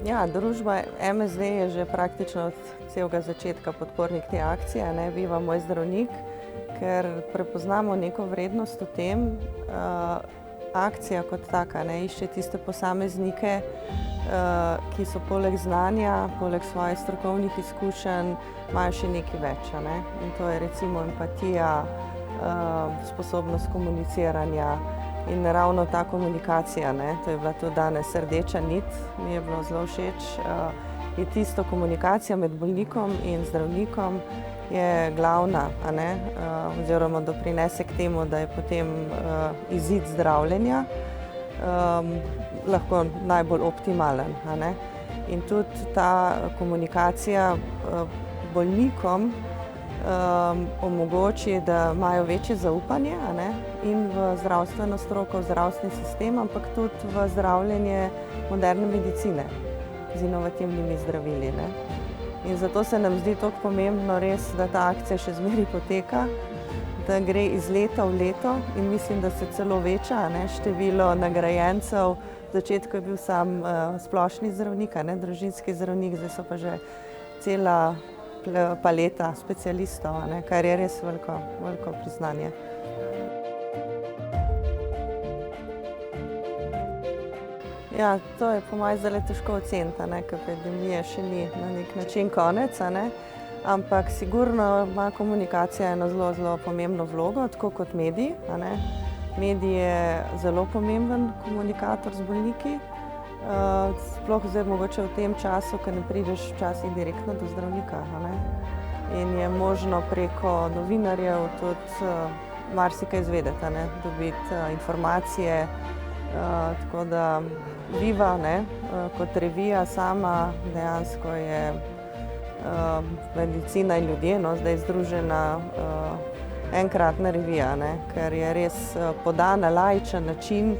Ja, družba MSD je že praktično od celega začetka podpornik te akcije, ne, Viva moj zdravnik, ker prepoznamo neko vrednost v tem, akcija kot taka, ne, išče tiste posameznike, ki so poleg znanja, poleg svojih strokovnih izkušenj, imajo še nekaj več, ne. In to je recimo empatija, sposobnost komuniciranja in ravno ta komunikacija, ne, to je bila tudi danes rdeča nit, mi je bilo zelo všeč, je tisto komunikacija med bolnikom in zdravnikom je glavna, a ne, oziroma doprinese k temu, da je potem izid zdravljenja lahko najbolj optimalen, a ne. In tudi ta komunikacija bolnikom omogoči, da imajo večje zaupanje, a ne, in v zdravstveno stroko, v zdravstveni sistem, ampak tudi v zdravljenje moderne medicine z inovativnimi zdravili, ne. In zato se nam zdi toliko pomembno res, da ta akcija še zmeraj poteka, da gre iz leta v leto in mislim, da se celo veča, a ne, število nagrajencev. V začetku je bil sam splošni zdravnik, a ne, družinski zdravnik, zdaj so pa že cela paleta specialistov, a ne, kar je res veliko priznanje. Ja, to je po mojem zdajle težko oceniti, a ne, ker epidemije še ni na neki način konec, a ne, ampak sigurno ima komunikacija eno zelo pomembno vlogo, tako kot mediji, a ne. Medij je zelo pomemben komunikator z bolniki, sploh zdaj mogoče v tem času, ko ne prideš včasih direktno do zdravnika, a ne. In je možno preko novinarjev tudi marsikaj izvedeti, a ne, dobiti informacije, tako da Viva, ne, kot revija sama dejansko je Medicina in ljudje, no, zdaj združena enkratna revija, ne, ker je res podana na laičen način,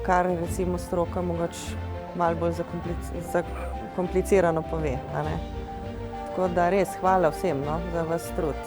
kar recimo stroka mogoče malo bolj zakomplicirano pove, a ne. Tako da res hvala vsem, no, za ves trud.